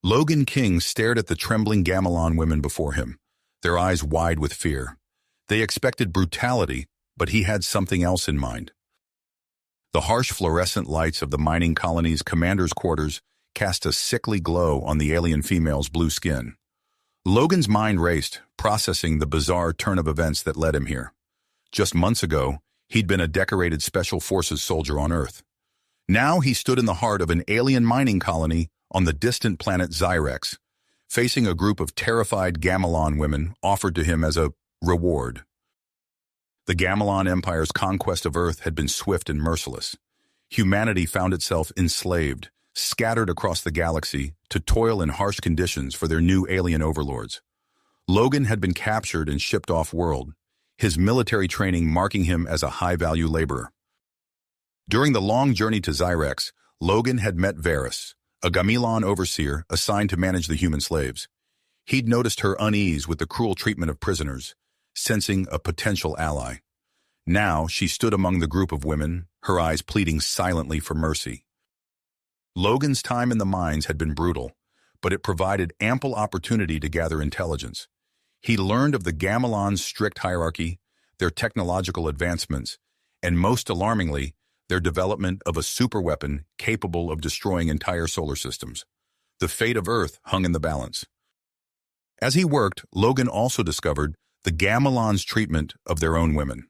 Logan King stared at the trembling Gamelon women before him, their eyes wide with fear. They expected brutality, but he had something else in mind. The harsh fluorescent lights of the mining colony's commander's quarters cast a sickly glow on the alien female's blue skin. Logan's mind raced, processing the bizarre turn of events that led him here. Just months ago, he'd been a decorated Special Forces soldier on Earth. Now he stood in the heart of an alien mining colony on the distant planet Zyrex, facing a group of terrified Gamelon women offered to him as a reward. The Gamelon Empire's conquest of Earth had been swift and merciless. Humanity found itself enslaved, scattered across the galaxy to toil in harsh conditions for their new alien overlords. Logan had been captured and shipped off-world, his military training marking him as a high-value laborer. During the long journey to Zyrex, Logan had met Varys, a Gamelon overseer assigned to manage the human slaves. He'd noticed her unease with the cruel treatment of prisoners, sensing a potential ally. Now she stood among the group of women, her eyes pleading silently for mercy. Logan's time in the mines had been brutal, but it provided ample opportunity to gather intelligence. He learned of the Gamelon's strict hierarchy, their technological advancements, and most alarmingly, their development of a superweapon capable of destroying entire solar systems. The fate of Earth hung in the balance. As he worked, Logan also discovered the Gamelon's treatment of their own women.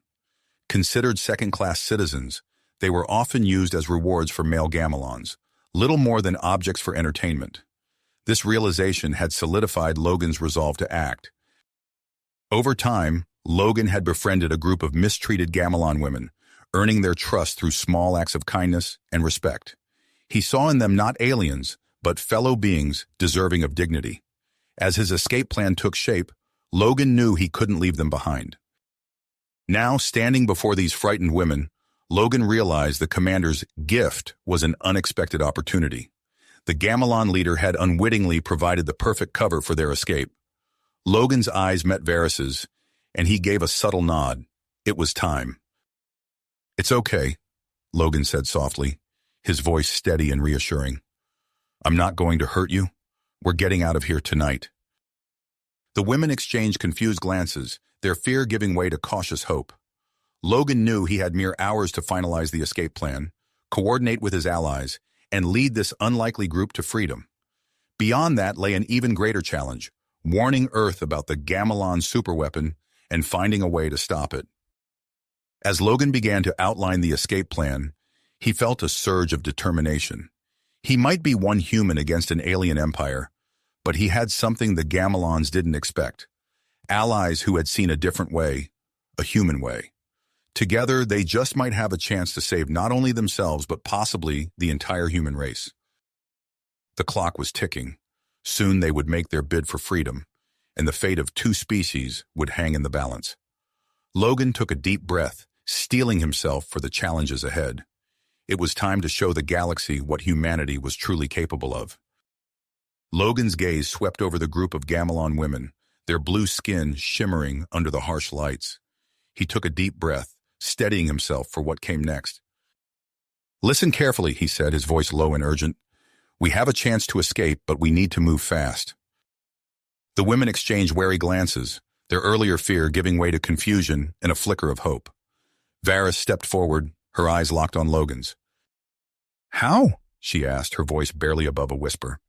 Considered second-class citizens, they were often used as rewards for male Gamelons, little more than objects for entertainment. This realization had solidified Logan's resolve to act. Over time, Logan had befriended a group of mistreated Gamelon women, earning their trust through small acts of kindness and respect. He saw in them not aliens, but fellow beings deserving of dignity. As his escape plan took shape, Logan knew he couldn't leave them behind. Now, standing before these frightened women, Logan realized the commander's gift was an unexpected opportunity. The Gamelon leader had unwittingly provided the perfect cover for their escape. Logan's eyes met Varys's, and he gave a subtle nod. It was time. "It's okay," Logan said softly, his voice steady and reassuring. "I'm not going to hurt you. We're getting out of here tonight." The women exchanged confused glances, their fear giving way to cautious hope. Logan knew he had mere hours to finalize the escape plan, coordinate with his allies, and lead this unlikely group to freedom. Beyond that lay an even greater challenge, warning Earth about the Gamelon superweapon and finding a way to stop it. As Logan began to outline the escape plan, he felt a surge of determination. He might be one human against an alien empire, but he had something the Gamelons didn't expect. Allies who had seen a different way, a human way. Together, they just might have a chance to save not only themselves, but possibly the entire human race. The clock was ticking. Soon they would make their bid for freedom, and the fate of two species would hang in the balance. Logan took a deep breath, steeling himself for the challenges ahead. It was time to show the galaxy what humanity was truly capable of. Logan's gaze swept over the group of Gamelon women, their blue skin shimmering under the harsh lights. He took a deep breath, steadying himself for what came next. "Listen carefully," he said, his voice low and urgent. "We have a chance to escape, but we need to move fast." The women exchanged wary glances, their earlier fear giving way to confusion and a flicker of hope. Varys stepped forward, her eyes locked on Logan's. "How?" she asked, her voice barely above a whisper.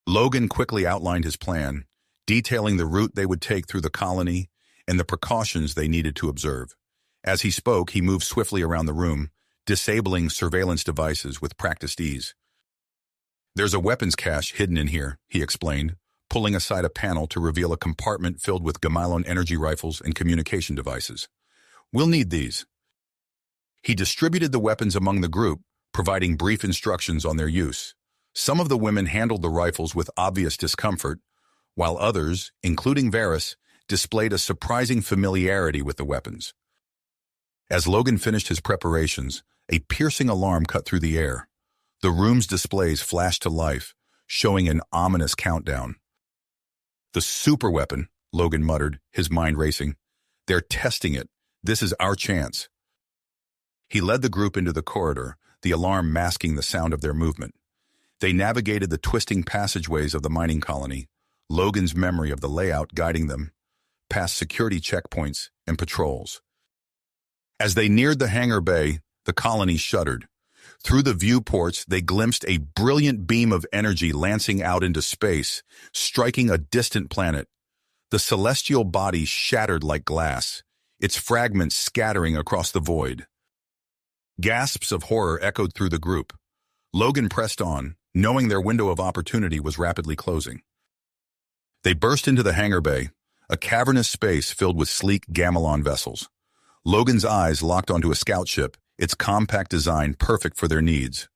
Logan quickly outlined his plan, detailing the route they would take through the colony and the precautions they needed to observe. As he spoke, he moved swiftly around the room, disabling surveillance devices with practiced ease. "There's a weapons cache hidden in here," he explained, pulling aside a panel to reveal a compartment filled with Gamelon energy rifles and communication devices. "We'll need these." He distributed the weapons among the group, providing brief instructions on their use. Some of the women handled the rifles with obvious discomfort, while others, including Varys, displayed a surprising familiarity with the weapons. As Logan finished his preparations, a piercing alarm cut through the air. The room's displays flashed to life, showing an ominous countdown. "The superweapon," Logan muttered, his mind racing. "They're testing it. This is our chance." He led the group into the corridor, the alarm masking the sound of their movement. They navigated the twisting passageways of the mining colony, Logan's memory of the layout guiding them, past security checkpoints and patrols. As they neared the hangar bay, the colony shuddered. Through the viewports, they glimpsed a brilliant beam of energy lancing out into space, striking a distant planet. The celestial body shattered like glass, its fragments scattering across the void. Gasps of horror echoed through the group. Logan pressed on, knowing their window of opportunity was rapidly closing. They burst into the hangar bay, a cavernous space filled with sleek Gamelon vessels. Logan's eyes locked onto a scout ship, its compact design perfect for their needs.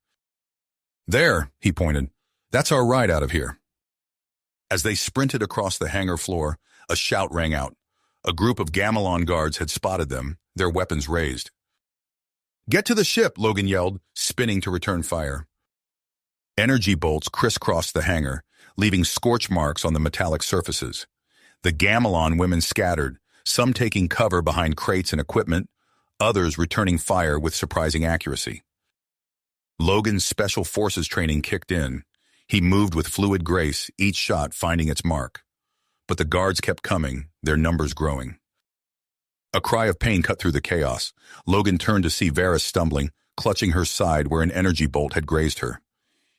"There," he pointed. "That's our ride out of here." As they sprinted across the hangar floor, a shout rang out. A group of Gamelon guards had spotted them, their weapons raised. "Get to the ship," Logan yelled, spinning to return fire. Energy bolts crisscrossed the hangar, leaving scorch marks on the metallic surfaces. The Gamelon women scattered, some taking cover behind crates and equipment, others returning fire with surprising accuracy. Logan's special forces training kicked in. He moved with fluid grace, each shot finding its mark. But the guards kept coming, their numbers growing. A cry of pain cut through the chaos. Logan turned to see Varys stumbling, clutching her side where an energy bolt had grazed her.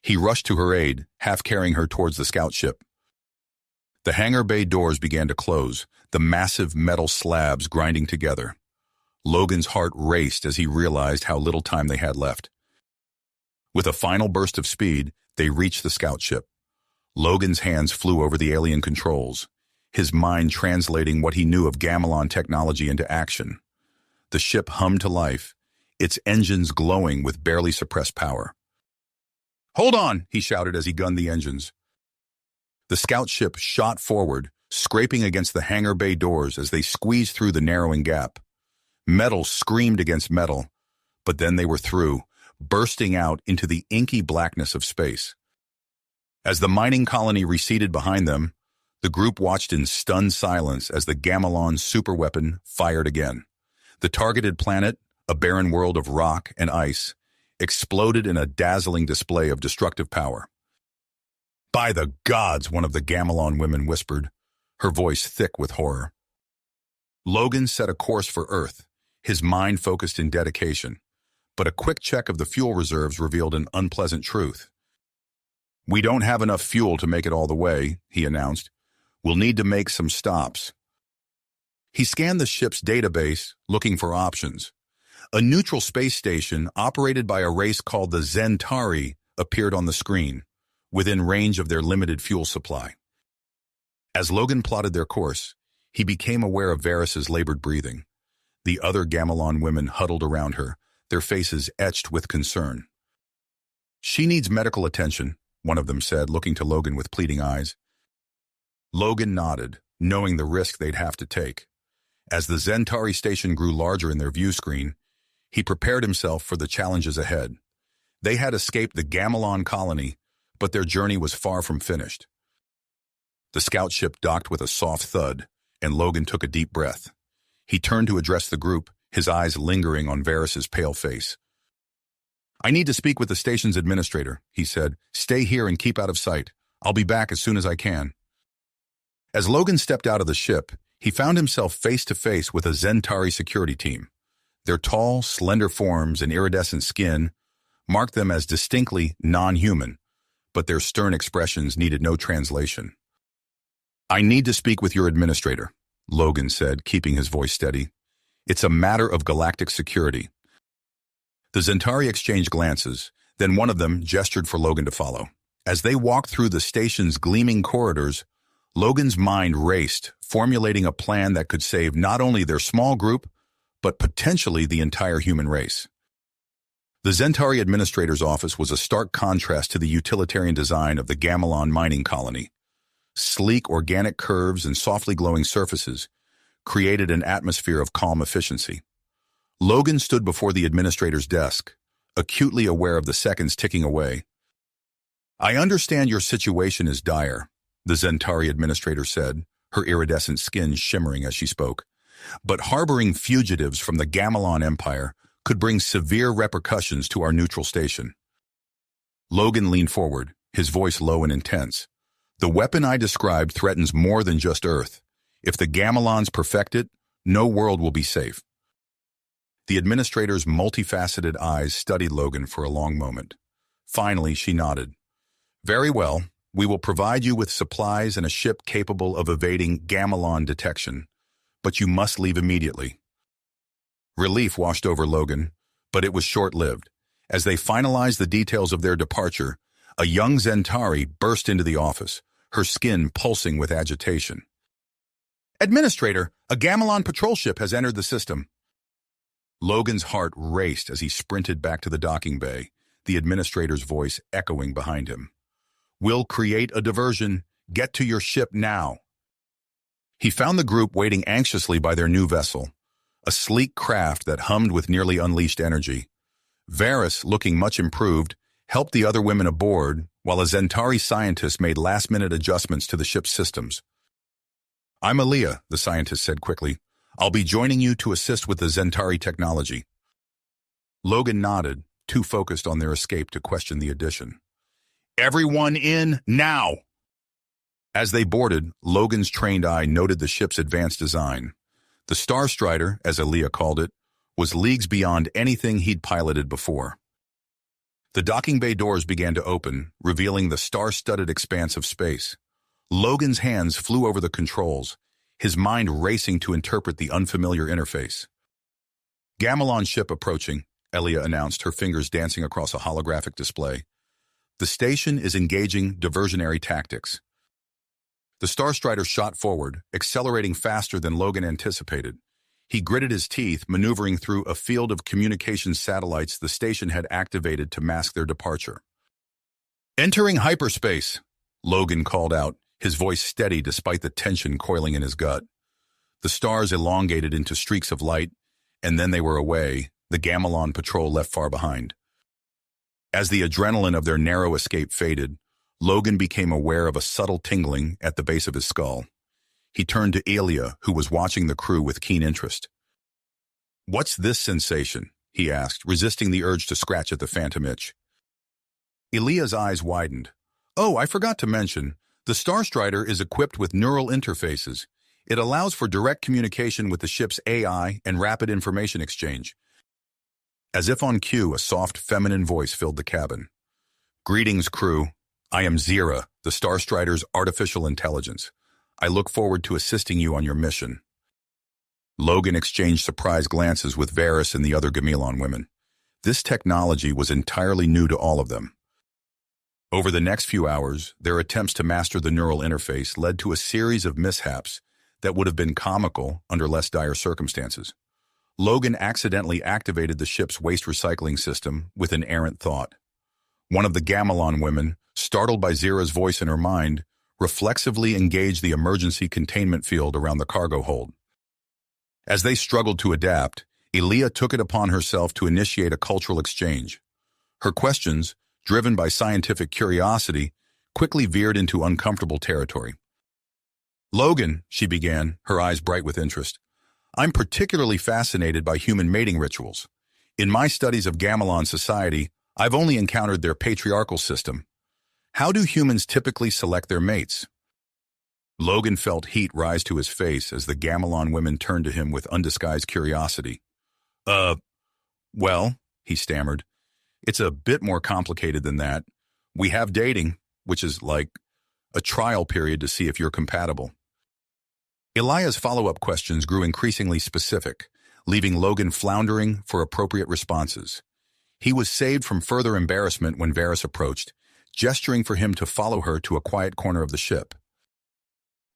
He rushed to her aid, half carrying her towards the scout ship. The hangar bay doors began to close, the massive metal slabs grinding together. Logan's heart raced as he realized how little time they had left. With a final burst of speed, they reached the scout ship. Logan's hands flew over the alien controls, his mind translating what he knew of Gamelon technology into action. The ship hummed to life, its engines glowing with barely suppressed power. "Hold on," he shouted as he gunned the engines. The scout ship shot forward, scraping against the hangar bay doors as they squeezed through the narrowing gap. Metal screamed against metal, but then they were through, bursting out into the inky blackness of space. As the mining colony receded behind them, the group watched in stunned silence as the Gamelon superweapon fired again. The targeted planet, a barren world of rock and ice, exploded in a dazzling display of destructive power. "By the gods," one of the Gamelon women whispered, her voice thick with horror. Logan set a course for Earth, his mind focused in dedication. But a quick check of the fuel reserves revealed an unpleasant truth. "We don't have enough fuel to make it all the way," he announced. "We'll need to make some stops." He scanned the ship's database, looking for options. A neutral space station operated by a race called the Zentari appeared on the screen, within range of their limited fuel supply. As Logan plotted their course, he became aware of Varys's labored breathing. The other Gamelon women huddled around her, their faces etched with concern. "She needs medical attention," one of them said, looking to Logan with pleading eyes. Logan nodded, knowing the risk they'd have to take. As the Zentari station grew larger in their view screen, he prepared himself for the challenges ahead. They had escaped the Gamelon colony, but their journey was far from finished. The scout ship docked with a soft thud, and Logan took a deep breath. He turned to address the group, his eyes lingering on Varys's pale face. "I need to speak with the station's administrator," he said. "Stay here and keep out of sight. I'll be back as soon as I can." As Logan stepped out of the ship, he found himself face to face with a Zentari security team. Their tall, slender forms and iridescent skin marked them as distinctly non-human, but their stern expressions needed no translation. "I need to speak with your administrator," Logan said, keeping his voice steady. "It's a matter of galactic security." The Zentari exchanged glances, then one of them gestured for Logan to follow. As they walked through the station's gleaming corridors, Logan's mind raced, formulating a plan that could save not only their small group, but potentially the entire human race. The Zentari administrator's office was a stark contrast to the utilitarian design of the Gamelon mining colony. Sleek organic curves and softly glowing surfaces created an atmosphere of calm efficiency. Logan stood before the administrator's desk, acutely aware of the seconds ticking away. "I understand your situation is dire," the Zentari administrator said, her iridescent skin shimmering as she spoke. "But harboring fugitives from the Gamelon Empire could bring severe repercussions to our neutral station." Logan leaned forward, his voice low and intense. "The weapon I described threatens more than just Earth. If the Gamelons perfect it, no world will be safe." The administrator's multifaceted eyes studied Logan for a long moment. Finally, she nodded. "Very well. We will provide you with supplies and a ship capable of evading Gamelon detection, but you must leave immediately." Relief washed over Logan, but it was short-lived. As they finalized the details of their departure, a young Zentari burst into the office, her skin pulsing with agitation. "Administrator, a Gamelon patrol ship has entered the system." Logan's heart raced as he sprinted back to the docking bay, the administrator's voice echoing behind him. "We'll create a diversion. Get to your ship now." He found the group waiting anxiously by their new vessel, a sleek craft that hummed with nearly unleashed energy. Varys, looking much improved, helped the other women aboard, while a Zentari scientist made last-minute adjustments to the ship's systems. "I'm Aaliyah," the scientist said quickly. "I'll be joining you to assist with the Zentari technology." Logan nodded, too focused on their escape to question the addition. "Everyone in, now!" As they boarded, Logan's trained eye noted the ship's advanced design. The Star Strider, as Aaliyah called it, was leagues beyond anything he'd piloted before. The docking bay doors began to open, revealing the star-studded expanse of space. Logan's hands flew over the controls, his mind racing to interpret the unfamiliar interface. "Gamelon ship approaching," Elia announced, her fingers dancing across a holographic display. "The station is engaging diversionary tactics." The Star Strider shot forward, accelerating faster than Logan anticipated. He gritted his teeth, maneuvering through a field of communications satellites the station had activated to mask their departure. "Entering hyperspace," Logan called out, his voice steady despite the tension coiling in his gut. The stars elongated into streaks of light, and then they were away, the Gamelon patrol left far behind. As the adrenaline of their narrow escape faded, Logan became aware of a subtle tingling at the base of his skull. He turned to Elia, who was watching the crew with keen interest. "What's this sensation?" he asked, resisting the urge to scratch at the phantom itch. Elia's eyes widened. "Oh, I forgot to mention, the Star Strider is equipped with neural interfaces. It allows for direct communication with the ship's AI and rapid information exchange." As if on cue, a soft, feminine voice filled the cabin. "Greetings, crew. I am Zira, the Star Strider's artificial intelligence. I look forward to assisting you on your mission." Logan exchanged surprised glances with Varys and the other Gamelon women. This technology was entirely new to all of them. Over the next few hours, their attempts to master the neural interface led to a series of mishaps that would have been comical under less dire circumstances. Logan accidentally activated the ship's waste recycling system with an errant thought. One of the Gamelon women, startled by Zira's voice in her mind, reflexively engaged the emergency containment field around the cargo hold. As they struggled to adapt, Elia took it upon herself to initiate a cultural exchange. Her questions, driven by scientific curiosity, quickly veered into uncomfortable territory. "Logan," she began, her eyes bright with interest, "I'm particularly fascinated by human mating rituals. In my studies of Gamelon society, I've only encountered their patriarchal system. How do humans typically select their mates?" Logan felt heat rise to his face as the Gamelon women turned to him with undisguised curiosity. Well," he stammered, "it's a bit more complicated than that. We have dating, which is like a trial period to see if you're compatible." Elia's follow-up questions grew increasingly specific, leaving Logan floundering for appropriate responses. He was saved from further embarrassment when Varys approached, gesturing for him to follow her to a quiet corner of the ship.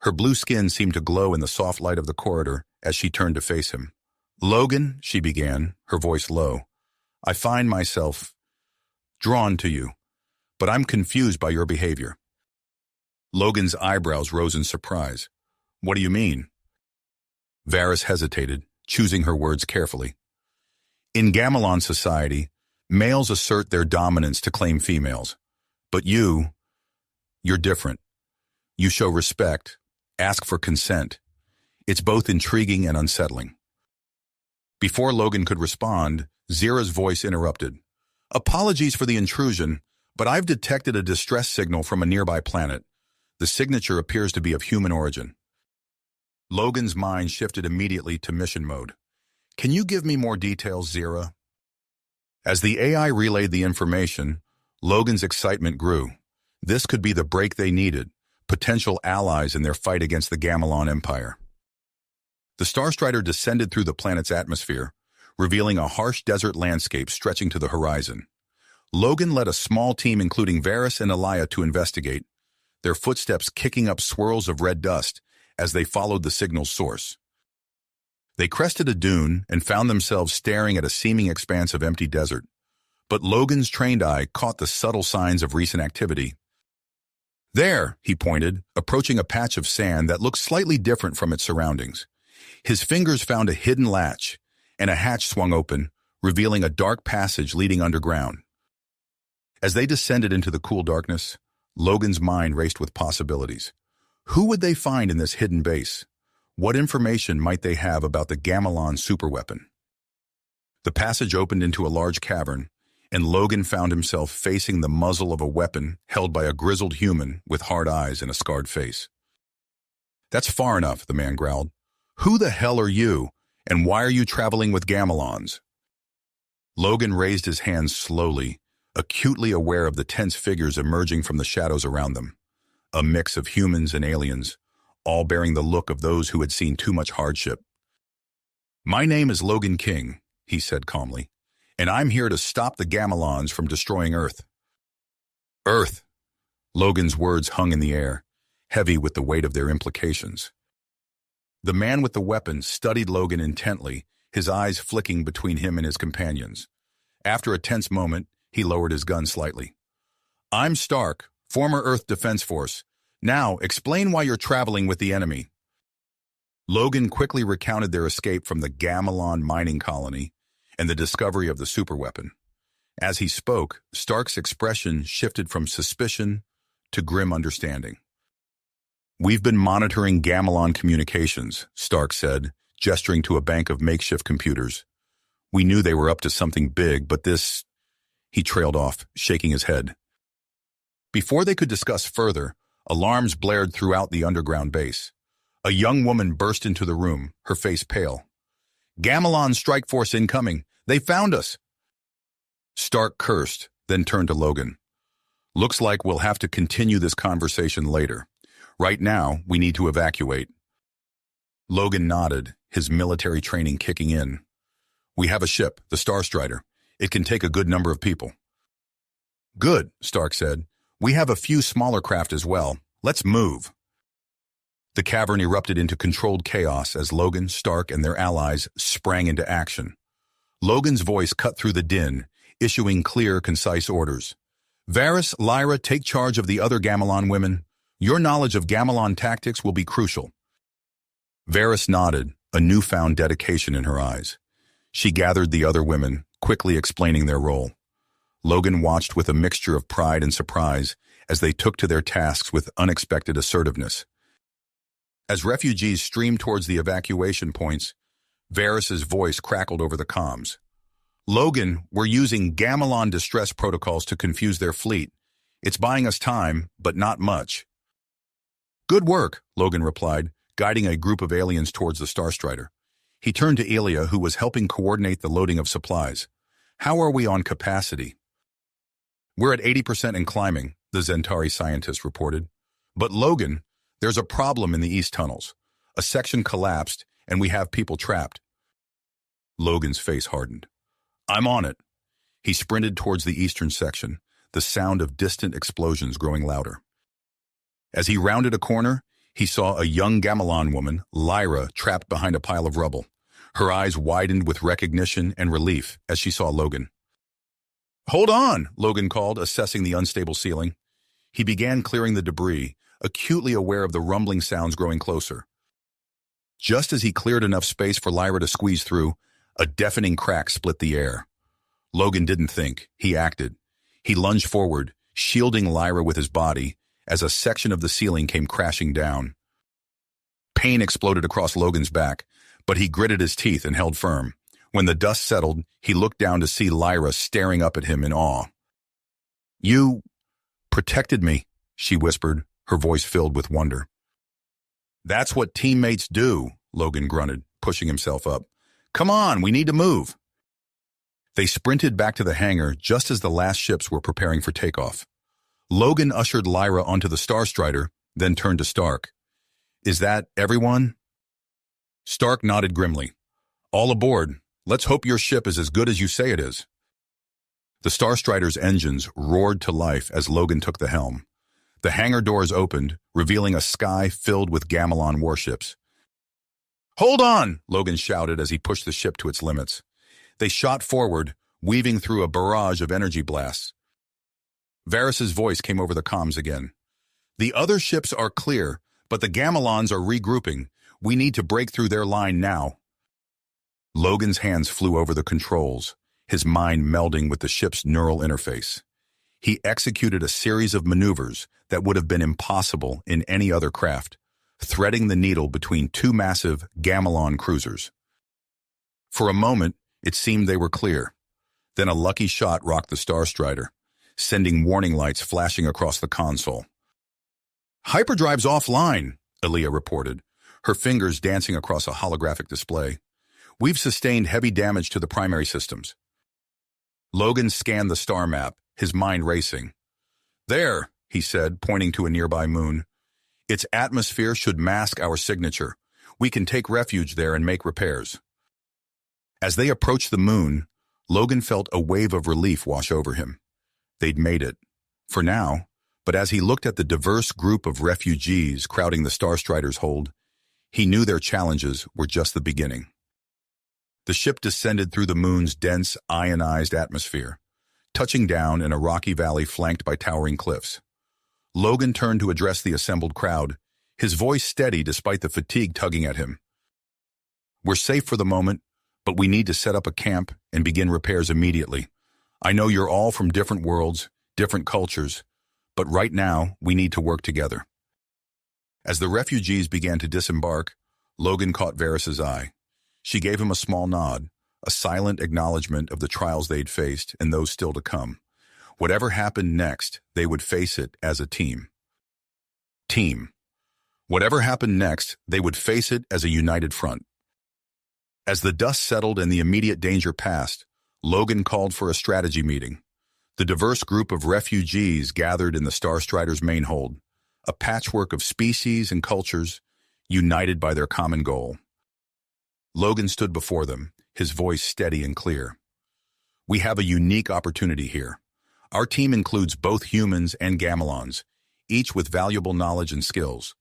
Her blue skin seemed to glow in the soft light of the corridor as she turned to face him. "Logan," she began, her voice low, "I find myself drawn to you, but I'm confused by your behavior." Logan's eyebrows rose in surprise. "What do you mean?" Varys hesitated, choosing her words carefully. "In Gamelon society, males assert their dominance to claim females. But you're different. You show respect, ask for consent. It's both intriguing and unsettling." Before Logan could respond, Zira's voice interrupted. "Apologies for the intrusion, but I've detected a distress signal from a nearby planet. The signature appears to be of human origin. Logan's mind shifted immediately to mission mode. Can you give me more details, Zira? As the AI relayed the information, Logan's excitement grew. This could be the break they needed, potential allies in their fight against the Gamelon Empire. The Starstrider descended through the planet's atmosphere, revealing a harsh desert landscape stretching to the horizon. Logan led a small team including Varys and Elia to investigate, their footsteps kicking up swirls of red dust as they followed the signal's source. They crested a dune and found themselves staring at a seeming expanse of empty desert. But Logan's trained eye caught the subtle signs of recent activity. There, he pointed, approaching a patch of sand that looked slightly different from its surroundings. His fingers found a hidden latch, and a hatch swung open, revealing a dark passage leading underground. As they descended into the cool darkness, Logan's mind raced with possibilities. Who would they find in this hidden base? What information might they have about the Gamelon superweapon? The passage opened into a large cavern, and Logan found himself facing the muzzle of a weapon held by a grizzled human with hard eyes and a scarred face. "That's far enough," the man growled. "Who the hell are you, and why are you traveling with Gamelons?" Logan raised his hands slowly, acutely aware of the tense figures emerging from the shadows around them. A mix of humans and aliens, all bearing the look of those who had seen too much hardship. "My name is Logan King," he said calmly, "and I'm here to stop the Gamelons from destroying Earth." "Earth!" Logan's words hung in the air, heavy with the weight of their implications. The man with the weapon studied Logan intently, his eyes flicking between him and his companions. After a tense moment, he lowered his gun slightly. "I'm Stark, former Earth Defense Force. Now, explain why you're traveling with the enemy." Logan quickly recounted their escape from the Gamelon mining colony and the discovery of the superweapon. As he spoke, Stark's expression shifted from suspicion to grim understanding. "We've been monitoring Gamelon communications," Stark said, gesturing to a bank of makeshift computers. "We knew they were up to something big, but this—" He trailed off, shaking his head. Before they could discuss further, alarms blared throughout the underground base. A young woman burst into the room, her face pale. "Gamelon strike force incoming! They found us!" Stark cursed, then turned to Logan. "Looks like we'll have to continue this conversation later. Right now, we need to evacuate." Logan nodded, his military training kicking in. "We have a ship, the Starstrider. It can take a good number of people." "Good," Stark said. "We have a few smaller craft as well. Let's move." The cavern erupted into controlled chaos as Logan, Stark, and their allies sprang into action. Logan's voice cut through the din, issuing clear, concise orders. "Varys, Lyra, take charge of the other Gamelon women. Your knowledge of Gamelon tactics will be crucial." Varys nodded, a newfound dedication in her eyes. She gathered the other women, quickly explaining their role. Logan watched with a mixture of pride and surprise as they took to their tasks with unexpected assertiveness. As refugees streamed towards the evacuation points, Varys' voice crackled over the comms. "Logan, we're using Gamelon distress protocols to confuse their fleet. It's buying us time, but not much." "Good work," Logan replied, guiding a group of aliens towards the Starstrider. He turned to Elia, who was helping coordinate the loading of supplies. "How are we on capacity?" "We're at 80% and climbing," the Zentari scientist reported. "But Logan, there's a problem in the east tunnels. A section collapsed, and we have people trapped." Logan's face hardened. "I'm on it." He sprinted towards the eastern section, the sound of distant explosions growing louder. As he rounded a corner, he saw a young Gamelon woman, Lyra, trapped behind a pile of rubble. Her eyes widened with recognition and relief as she saw Logan. "Hold on," Logan called, assessing the unstable ceiling. He began clearing the debris, acutely aware of the rumbling sounds growing closer. Just as he cleared enough space for Lyra to squeeze through, a deafening crack split the air. Logan didn't think, he acted. He lunged forward, shielding Lyra with his body, as a section of the ceiling came crashing down. Pain exploded across Logan's back, but he gritted his teeth and held firm. When the dust settled, he looked down to see Lyra staring up at him in awe. "You..." Protected me, she whispered, her voice filled with wonder. That's what teammates do, Logan grunted, pushing himself up. Come on, we need to move. They sprinted back to the hangar just as the last ships were preparing for takeoff. Logan ushered Lyra onto the Starstrider, then turned to Stark. Is that everyone? Stark nodded grimly. All aboard. Let's hope your ship is as good as you say it is. The Starstrider's engines roared to life as Logan took the helm. The hangar doors opened, revealing a sky filled with Gamelon warships. Hold on, Logan shouted as he pushed the ship to its limits. They shot forward, weaving through a barrage of energy blasts. Varys's voice came over the comms again. The other ships are clear, but the Gamelons are regrouping. We need to break through their line now. Logan's hands flew over the controls, his mind melding with the ship's neural interface. He executed a series of maneuvers that would have been impossible in any other craft, threading the needle between two massive Gamelon cruisers. For a moment, it seemed they were clear. Then a lucky shot rocked the Starstrider, sending warning lights flashing across the console. Hyperdrive's offline, Aaliyah reported, her fingers dancing across a holographic display. We've sustained heavy damage to the primary systems. Logan scanned the star map, his mind racing. There, he said, pointing to a nearby moon. Its atmosphere should mask our signature. We can take refuge there and make repairs. As they approached the moon, Logan felt a wave of relief wash over him. They'd made it, for now, but as he looked at the diverse group of refugees crowding the Starstrider's hold, he knew their challenges were just the beginning. The ship descended through the moon's dense, ionized atmosphere, touching down in a rocky valley flanked by towering cliffs. Logan turned to address the assembled crowd, his voice steady despite the fatigue tugging at him. We're safe for the moment, but we need to set up a camp and begin repairs immediately. I know you're all from different worlds, different cultures, but right now we need to work together. As the refugees began to disembark, Logan caught Varys's eye. She gave him a small nod, a silent acknowledgement of the trials they'd faced and those still to come. Whatever happened next, they would face it as a team. Whatever happened next, they would face it as a united front. As the dust settled and the immediate danger passed, Logan called for a strategy meeting. The diverse group of refugees gathered in the Starstrider's main hold, a patchwork of species and cultures, united by their common goal. Logan stood before them, his voice steady and clear. We have a unique opportunity here. Our team includes both humans and Gamelons, each with valuable knowledge and skills.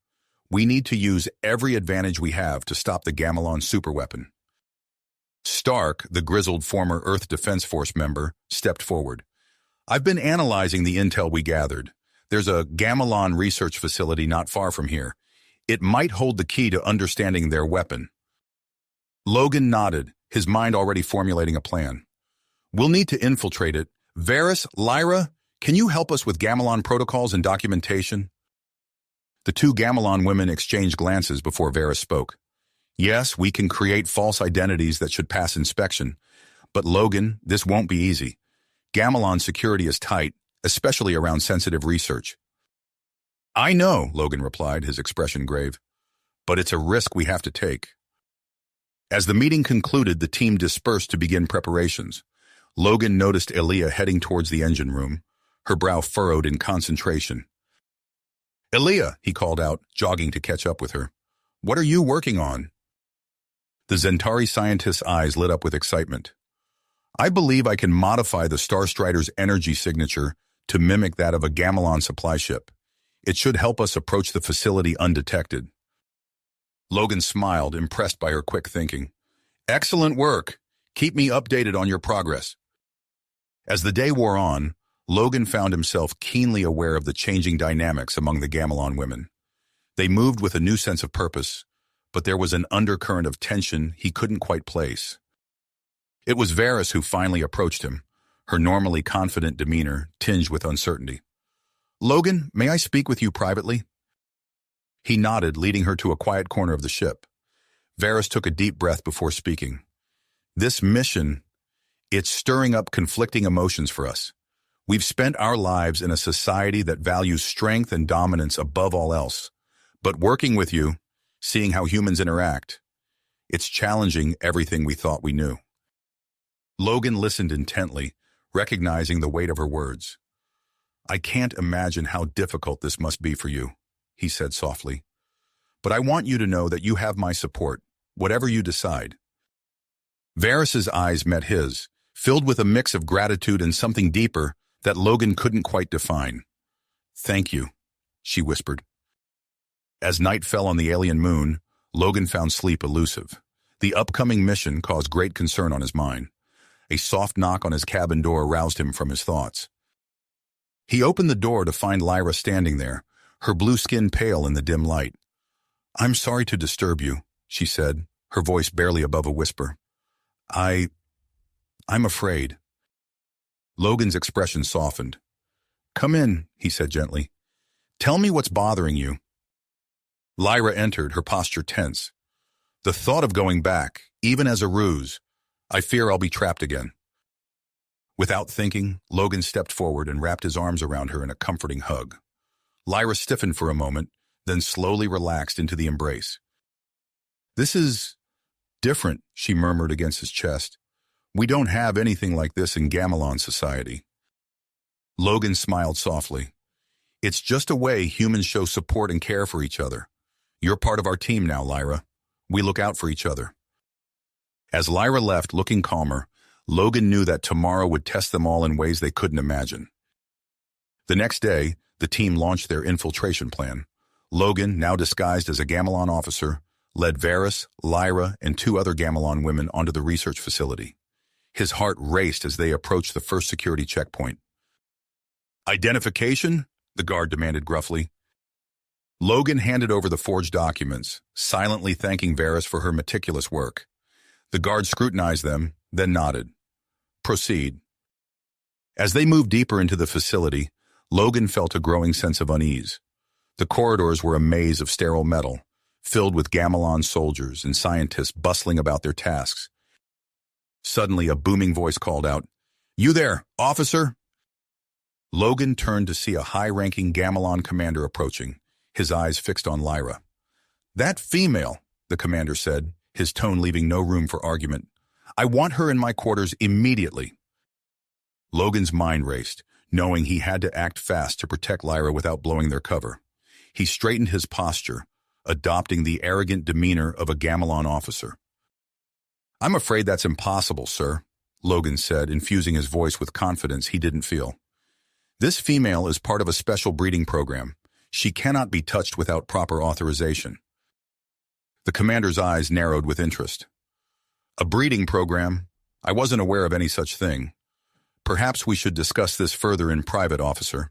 We need to use every advantage we have to stop the Gamelon superweapon. Stark, the grizzled former Earth Defense Force member, stepped forward. I've been analyzing the intel we gathered. There's a Gamelon research facility not far from here. It might hold the key to understanding their weapon. Logan nodded, his mind already formulating a plan. We'll need to infiltrate it. Varys, Lyra, can you help us with Gamelon protocols and documentation? The two Gamelon women exchanged glances before Varys spoke. Yes, we can create false identities that should pass inspection. But Logan, this won't be easy. Gamelon security is tight, especially around sensitive research. I know, Logan replied, his expression grave. But it's a risk we have to take. As the meeting concluded, the team dispersed to begin preparations. Logan noticed Aaliyah heading towards the engine room, her brow furrowed in concentration. Aaliyah, he called out, jogging to catch up with her. What are you working on? The Zentari scientist's eyes lit up with excitement. I believe I can modify the Starstrider's energy signature to mimic that of a Gamelon supply ship. It should help us approach the facility undetected. Logan smiled, impressed by her quick thinking. Excellent work. Keep me updated on your progress. As the day wore on, Logan found himself keenly aware of the changing dynamics among the Gamelon women. They moved with a new sense of purpose, but there was an undercurrent of tension he couldn't quite place. It was Varys who finally approached him, her normally confident demeanor tinged with uncertainty. Logan, may I speak with you privately? He nodded, leading her to a quiet corner of the ship. Varys took a deep breath before speaking. This mission, it's stirring up conflicting emotions for us. We've spent our lives in a society that values strength and dominance above all else. But working with you, seeing how humans interact, it's challenging everything we thought we knew. Logan listened intently, recognizing the weight of her words. I can't imagine how difficult this must be for you, he said softly. But I want you to know that you have my support, whatever you decide. Varys's eyes met his, filled with a mix of gratitude and something deeper that Logan couldn't quite define. Thank you, she whispered. As night fell on the alien moon, Logan found sleep elusive. The upcoming mission caused great concern on his mind. A soft knock on his cabin door roused him from his thoughts. He opened the door to find Lyra standing there, her blue skin pale in the dim light. I'm sorry to disturb you, she said, her voice barely above a whisper. I'm afraid. Logan's expression softened. Come in, he said gently. Tell me what's bothering you. Lyra entered, her posture tense. The thought of going back, even as a ruse, I fear I'll be trapped again. Without thinking, Logan stepped forward and wrapped his arms around her in a comforting hug. Lyra stiffened for a moment, then slowly relaxed into the embrace. This is different, she murmured against his chest. We don't have anything like this in Gamelon society. Logan smiled softly. It's just a way humans show support and care for each other. You're part of our team now, Lyra. We look out for each other. As Lyra left, looking calmer, Logan knew that tomorrow would test them all in ways they couldn't imagine. The next day, the team launched their infiltration plan. Logan, now disguised as a Gamelon officer, led Varys, Lyra, and 2 other Gamelon women onto the research facility. His heart raced as they approached the first security checkpoint. Identification? The guard demanded gruffly. Logan handed over the forged documents, silently thanking Varys for her meticulous work. The guard scrutinized them, then nodded. Proceed. As they moved deeper into the facility, Logan felt a growing sense of unease. The corridors were a maze of sterile metal, filled with Gamelon soldiers and scientists bustling about their tasks. Suddenly, a booming voice called out, You there, officer? Logan turned to see a high-ranking Gamelon commander approaching, his eyes fixed on Lyra. That female, the commander said, his tone leaving no room for argument. I want her in my quarters immediately. Logan's mind raced, knowing he had to act fast to protect Lyra without blowing their cover. He straightened his posture, adopting the arrogant demeanor of a Gamelon officer. I'm afraid that's impossible, sir, Logan said, infusing his voice with confidence he didn't feel. This female is part of a special breeding program. She cannot be touched without proper authorization. The commander's eyes narrowed with interest. A breeding program? I wasn't aware of any such thing. Perhaps we should discuss this further in private, officer.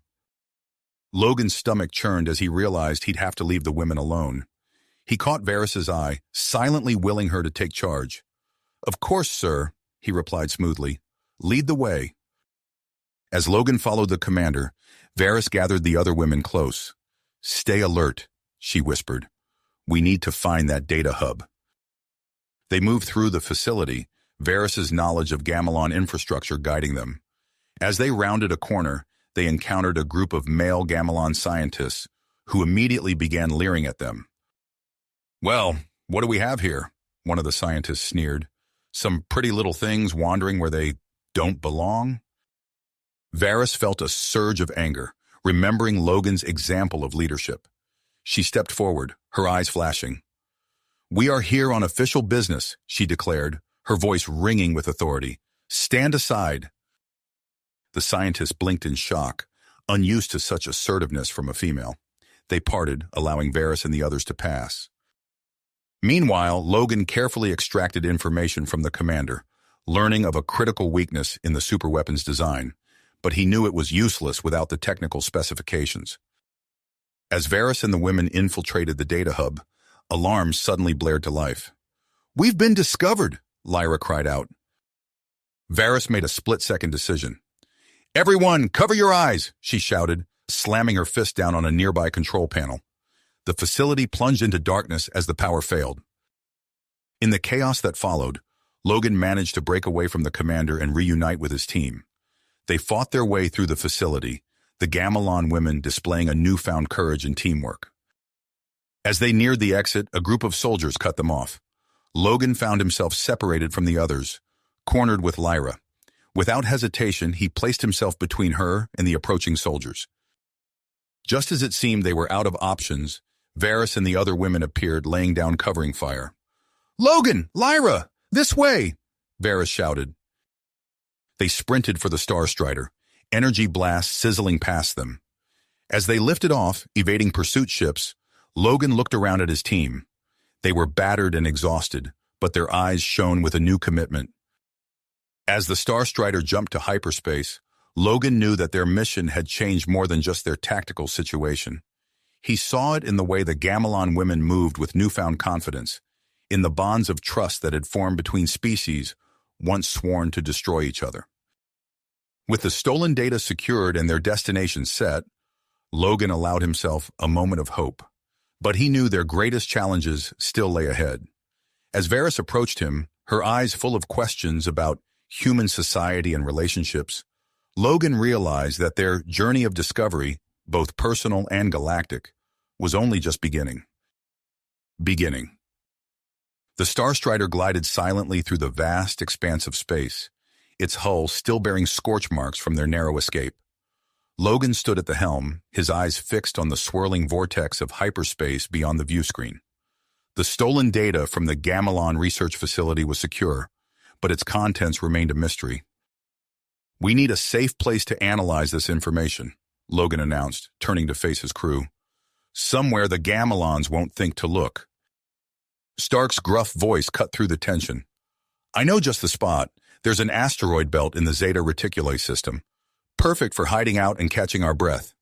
Logan's stomach churned as he realized he'd have to leave the women alone. He caught Varys's eye, silently willing her to take charge. Of course, sir, he replied smoothly. Lead the way. As Logan followed the commander, Varys gathered the other women close. Stay alert, she whispered. We need to find that data hub. They moved through the facility, Varys's knowledge of Gamelon infrastructure guiding them. As they rounded a corner, they encountered a group of male Gamelon scientists who immediately began leering at them. Well, what do we have here? One of the scientists sneered. Some pretty little things wandering where they don't belong? Varys felt a surge of anger, remembering Logan's example of leadership. She stepped forward, her eyes flashing. We are here on official business, she declared, her voice ringing with authority. Stand aside. The scientist blinked in shock, unused to such assertiveness from a female. They parted, allowing Varys and the others to pass. Meanwhile, Logan carefully extracted information from the commander, learning of a critical weakness in the superweapons design, but he knew it was useless without the technical specifications. As Varys and the women infiltrated the data hub, alarms suddenly blared to life. We've been discovered, Lyra cried out. Varys made a split-second decision. Everyone, cover your eyes, she shouted, slamming her fist down on a nearby control panel. The facility plunged into darkness as the power failed. In the chaos that followed, Logan managed to break away from the commander and reunite with his team. They fought their way through the facility, the Gamelon women displaying a newfound courage and teamwork. As they neared the exit, a group of soldiers cut them off. Logan found himself separated from the others, cornered with Lyra. Without hesitation, he placed himself between her and the approaching soldiers. Just as it seemed they were out of options, Varys and the other women appeared, laying down covering fire. "Logan! Lyra! This way!" Varys shouted. They sprinted for the Star Strider, energy blasts sizzling past them. As they lifted off, evading pursuit ships, Logan looked around at his team. They were battered and exhausted, but their eyes shone with a new commitment. As the Star Strider jumped to hyperspace, Logan knew that their mission had changed more than just their tactical situation. He saw it in the way the Gamelon women moved with newfound confidence, in the bonds of trust that had formed between species once sworn to destroy each other. With the stolen data secured and their destination set, Logan allowed himself a moment of hope. But he knew their greatest challenges still lay ahead. As Varys approached him, her eyes full of questions about human society and relationships, Logan realized that their journey of discovery, both personal and galactic, was only just beginning. The Star Strider glided silently through the vast expanse of space, its hull still bearing scorch marks from their narrow escape. Logan stood at the helm, his eyes fixed on the swirling vortex of hyperspace beyond the viewscreen. The stolen data from the Gamelon research facility was secure, but its contents remained a mystery. "We need a safe place to analyze this information," Logan announced, turning to face his crew. "Somewhere the Gamelons won't think to look." Stark's gruff voice cut through the tension. "I know just the spot. There's an asteroid belt in the Zeta Reticuli system. Perfect for hiding out and catching our breath."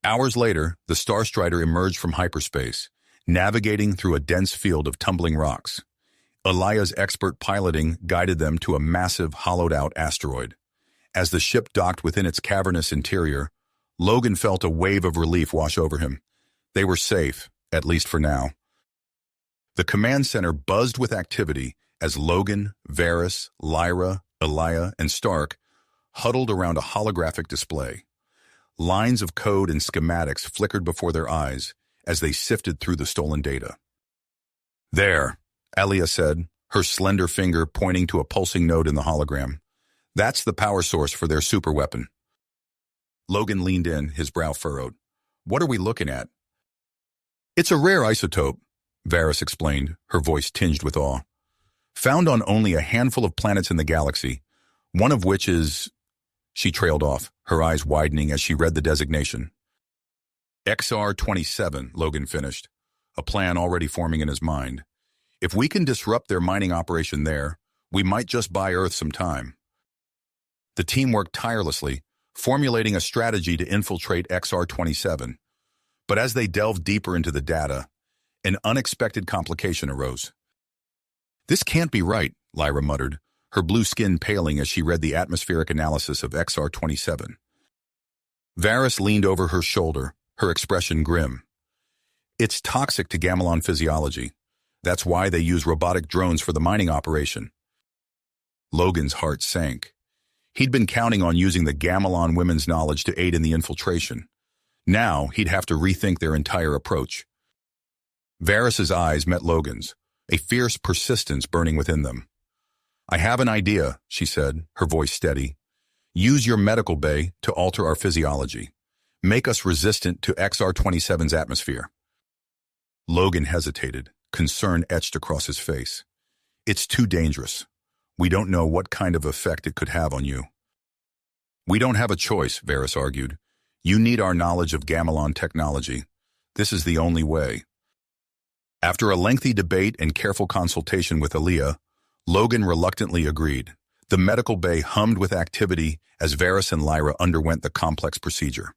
Hours later, the Star Strider emerged from hyperspace, navigating through a dense field of tumbling rocks. Elia's expert piloting guided them to a massive, hollowed-out asteroid. As the ship docked within its cavernous interior, Logan felt a wave of relief wash over him. They were safe, at least for now. The command center buzzed with activity as Logan, Varys, Lyra, Elia, and Stark huddled around a holographic display. Lines of code and schematics flickered before their eyes as they sifted through the stolen data. "There," Elia said, her slender finger pointing to a pulsing node in the hologram. "That's the power source for their superweapon." Logan leaned in, his brow furrowed. "What are we looking at?" "It's a rare isotope," Varys explained, her voice tinged with awe. "Found on only a handful of planets in the galaxy, one of which is—" She trailed off, her eyes widening as she read the designation. XR-27, Logan finished, a plan already forming in his mind. "If we can disrupt their mining operation there, we might just buy Earth some time." The team worked tirelessly, formulating a strategy to infiltrate XR-27. But as they delved deeper into the data, an unexpected complication arose. "This can't be right," Lyra muttered, her blue skin paling as she read the atmospheric analysis of XR-27. Varys leaned over her shoulder, her expression grim. "It's toxic to Gamelon physiology. That's why they use robotic drones for the mining operation." Logan's heart sank. He'd been counting on using the Gamelon women's knowledge to aid in the infiltration. Now he'd have to rethink their entire approach. Varys's eyes met Logan's, a fierce persistence burning within them. "I have an idea," she said, her voice steady. "Use your medical bay to alter our physiology. Make us resistant to XR-27's atmosphere." Logan hesitated, concern etched across his face. "It's too dangerous. We don't know what kind of effect it could have on you." "We don't have a choice," Varys argued. "You need our knowledge of Gamelon technology. This is the only way." After a lengthy debate and careful consultation with Elia, Logan reluctantly agreed. The medical bay hummed with activity as Varys and Lyra underwent the complex procedure.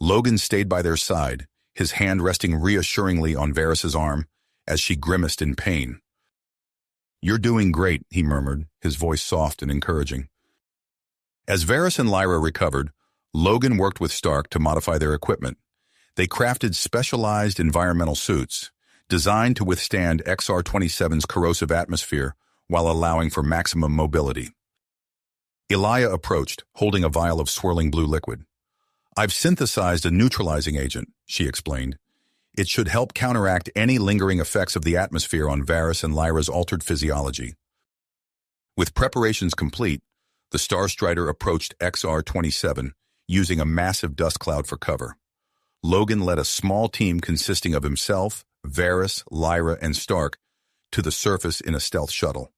Logan stayed by their side, his hand resting reassuringly on Varys's arm as she grimaced in pain. "You're doing great," he murmured, his voice soft and encouraging. As Varys and Lyra recovered, Logan worked with Stark to modify their equipment. They crafted specialized environmental suits, designed to withstand XR-27's corrosive atmosphere while allowing for maximum mobility. Elia approached, holding a vial of swirling blue liquid. "I've synthesized a neutralizing agent," she explained. "It should help counteract any lingering effects of the atmosphere on Varys and Lyra's altered physiology." With preparations complete, the Star Strider approached XR-27, using a massive dust cloud for cover. Logan led a small team consisting of himself, Varys, Lyra, and Stark to the surface in a stealth shuttle.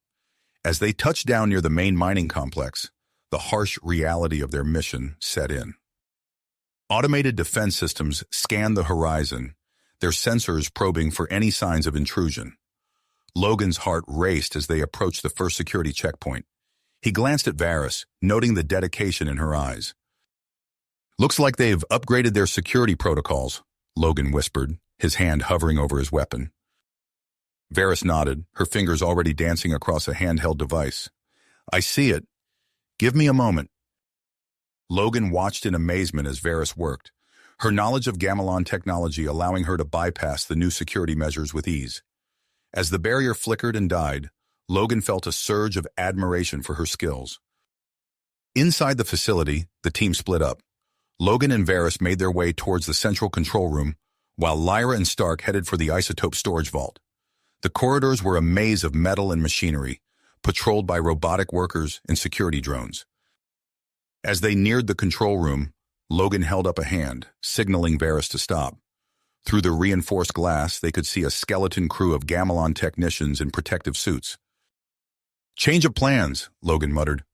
As they touched down near the main mining complex, the harsh reality of their mission set in. Automated defense systems scanned the horizon, their sensors probing for any signs of intrusion. Logan's heart raced as they approached the first security checkpoint. He glanced at Varys, noting the dedication in her eyes. "Looks like they've upgraded their security protocols," Logan whispered, his hand hovering over his weapon. Varys nodded, her fingers already dancing across a handheld device. "I see it. Give me a moment." Logan watched in amazement as Varys worked, her knowledge of Gamelon technology allowing her to bypass the new security measures with ease. As the barrier flickered and died, Logan felt a surge of admiration for her skills. Inside the facility, the team split up. Logan and Varys made their way towards the central control room, while Lyra and Stark headed for the isotope storage vault. The corridors were a maze of metal and machinery, patrolled by robotic workers and security drones. As they neared the control room, Logan held up a hand, signaling Varys to stop. Through the reinforced glass, they could see a skeleton crew of Gamelon technicians in protective suits. "Change of plans," Logan muttered.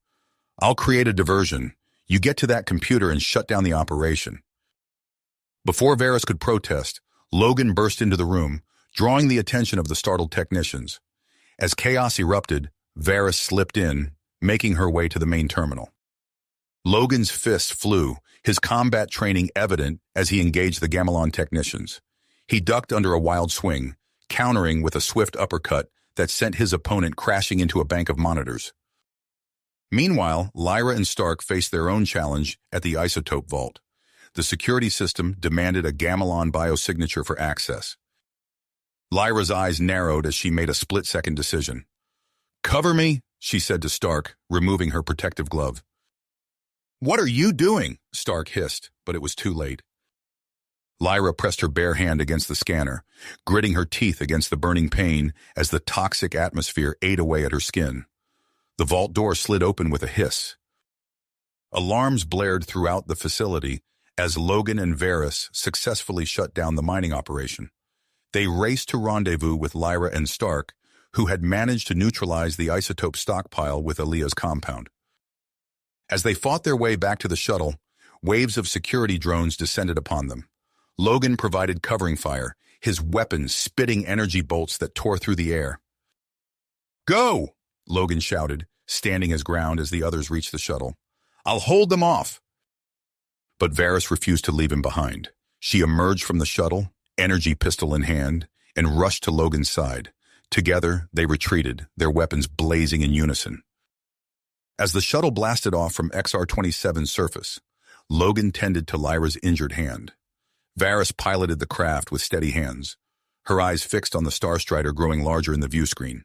"I'll create a diversion. You get to that computer and shut down the operation." Before Varys could protest, Logan burst into the room, drawing the attention of the startled technicians. As chaos erupted, Varys slipped in, making her way to the main terminal. Logan's fist flew, his combat training evident as he engaged the Gamelon technicians. He ducked under a wild swing, countering with a swift uppercut that sent his opponent crashing into a bank of monitors. Meanwhile, Lyra and Stark faced their own challenge at the isotope vault. The security system demanded a Gamelon biosignature for access. Lyra's eyes narrowed as she made a split-second decision. "Cover me," she said to Stark, removing her protective glove. "What are you doing?" Stark hissed, but it was too late. Lyra pressed her bare hand against the scanner, gritting her teeth against the burning pain as the toxic atmosphere ate away at her skin. The vault door slid open with a hiss. Alarms blared throughout the facility as Logan and Varys successfully shut down the mining operation. They raced to rendezvous with Lyra and Stark, who had managed to neutralize the isotope stockpile with Elia's compound. As they fought their way back to the shuttle, waves of security drones descended upon them. Logan provided covering fire, his weapons spitting energy bolts that tore through the air. "Go!" Logan shouted, standing his ground as the others reached the shuttle. "I'll hold them off." But Varys refused to leave him behind. She emerged from the shuttle, energy pistol in hand, and rushed to Logan's side. Together, they retreated, their weapons blazing in unison. As the shuttle blasted off from XR-27's surface, Logan tended to Lyra's injured hand. Varys piloted the craft with steady hands, her eyes fixed on the Star Strider growing larger in the view screen.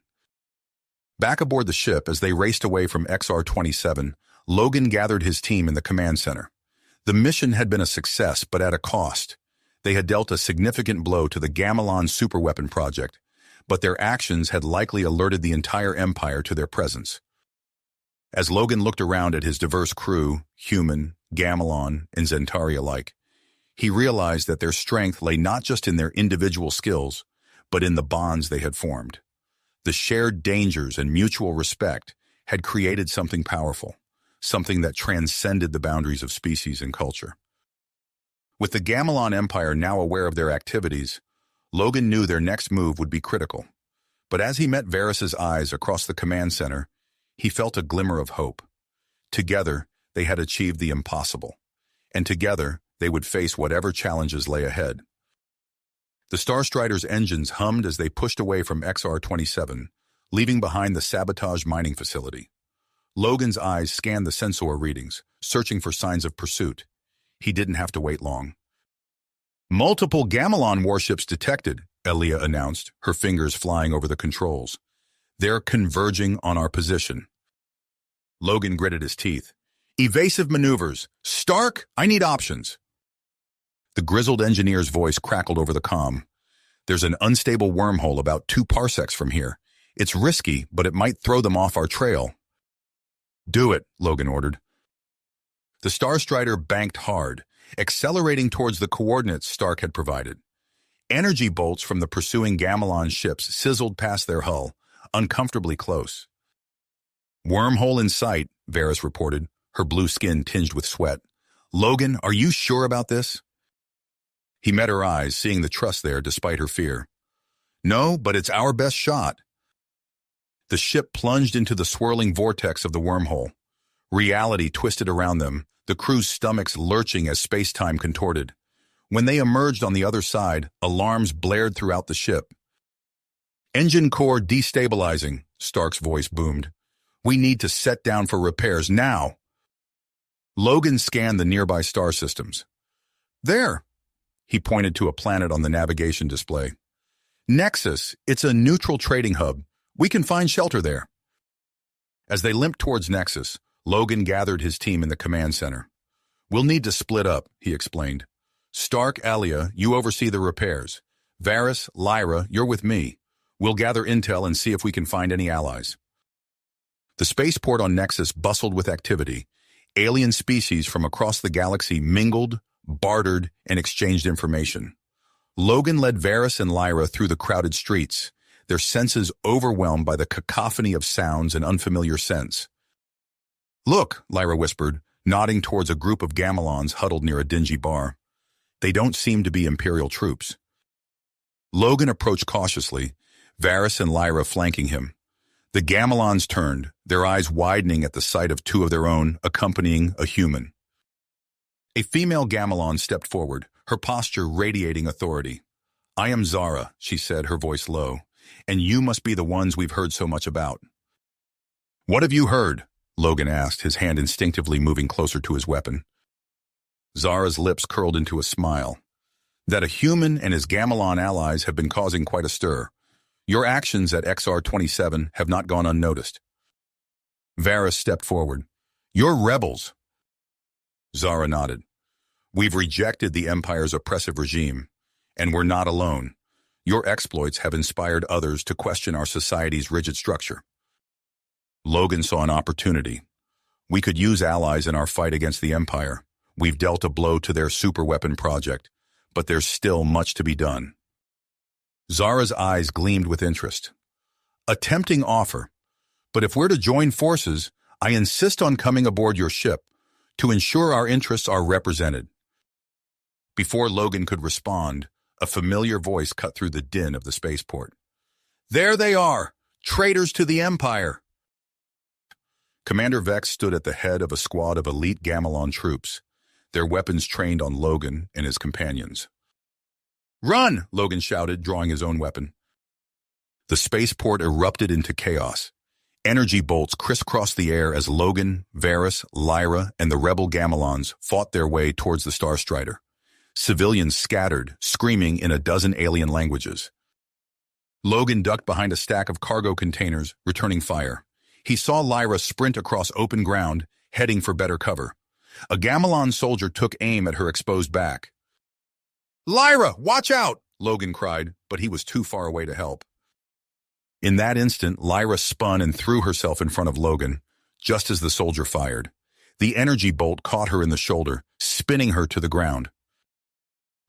Back aboard the ship, as they raced away from XR-27, Logan gathered his team in the command center. The mission had been a success, but at a cost. They had dealt a significant blow to the Gamelon superweapon project, but their actions had likely alerted the entire Empire to their presence. As Logan looked around at his diverse crew, human, Gamelon, and Zentari alike, he realized that their strength lay not just in their individual skills, but in the bonds they had formed. The shared dangers and mutual respect had created something powerful, something that transcended the boundaries of species and culture. With the Gamelon Empire now aware of their activities, Logan knew their next move would be critical. But as he met Varys' eyes across the command center, he felt a glimmer of hope. Together, they had achieved the impossible, and together, they would face whatever challenges lay ahead. The Star Strider's engines hummed as they pushed away from XR-27, leaving behind the Sabotage mining facility. Logan's eyes scanned the sensor readings, searching for signs of pursuit. He didn't have to wait long. "Multiple Gamelon warships detected," Elia announced, her fingers flying over the controls. "They're converging on our position." Logan gritted his teeth. Evasive maneuvers. Stark, I need options. The grizzled engineer's voice crackled over the comm. There's an unstable wormhole about 2 parsecs from here. It's risky, but it might throw them off our trail. Do it, Logan ordered. The Starstrider banked hard, accelerating towards the coordinates Stark had provided. Energy bolts from the pursuing Gamelon ships sizzled past their hull, uncomfortably close. Wormhole in sight, Varys reported, her blue skin tinged with sweat. Logan, are you sure about this? He met her eyes, seeing the trust there despite her fear. No, but it's our best shot. The ship plunged into the swirling vortex of the wormhole. Reality twisted around them, the crew's stomachs lurching as space-time contorted. When they emerged on the other side, alarms blared throughout the ship. Engine core destabilizing, Stark's voice boomed. We need to set down for repairs now. Logan scanned the nearby star systems. There, he pointed to a planet on the navigation display. Nexus, it's a neutral trading hub. We can find shelter there. As they limped towards Nexus, Logan gathered his team in the command center. We'll need to split up, he explained. Stark, Alia, you oversee the repairs. Varys, Lyra, you're with me. We'll gather intel and see if we can find any allies. The spaceport on Nexus bustled with activity. Alien species from across the galaxy mingled, bartered, and exchanged information. Logan led Varys and Lyra through the crowded streets, their senses overwhelmed by the cacophony of sounds and unfamiliar scents. Look, Lyra whispered, nodding towards a group of Gamelons huddled near a dingy bar. They don't seem to be Imperial troops. Logan approached cautiously, Varys and Lyra flanking him. The Gamelons turned, their eyes widening at the sight of 2 of their own, accompanying a human. A female Gamelon stepped forward, her posture radiating authority. I am Zara, she said, her voice low, and you must be the ones we've heard so much about. What have you heard? Logan asked, his hand instinctively moving closer to his weapon. Zara's lips curled into a smile. That a human and his Gamelon allies have been causing quite a stir. Your actions at XR-27 have not gone unnoticed. Varys stepped forward. You're rebels. Zara nodded. We've rejected the Empire's oppressive regime, and we're not alone. Your exploits have inspired others to question our society's rigid structure. Logan saw an opportunity. We could use allies in our fight against the Empire. We've dealt a blow to their superweapon project, but there's still much to be done. Zara's eyes gleamed with interest. A tempting offer, but if we're to join forces, I insist on coming aboard your ship to ensure our interests are represented. Before Logan could respond, a familiar voice cut through the din of the spaceport. There they are, traitors to the Empire. Commander Vex stood at the head of a squad of elite Gamelon troops, their weapons trained on Logan and his companions. Run! Logan shouted, drawing his own weapon. The spaceport erupted into chaos. Energy bolts crisscrossed the air as Logan, Varys, Lyra, and the rebel Gamelons fought their way towards the Starstrider. Civilians scattered, screaming in a dozen alien languages. Logan ducked behind a stack of cargo containers, returning fire. He saw Lyra sprint across open ground, heading for better cover. A Gamelon soldier took aim at her exposed back. Lyra, watch out! Logan cried, but he was too far away to help. In that instant, Lyra spun and threw herself in front of Logan, just as the soldier fired. The energy bolt caught her in the shoulder, spinning her to the ground.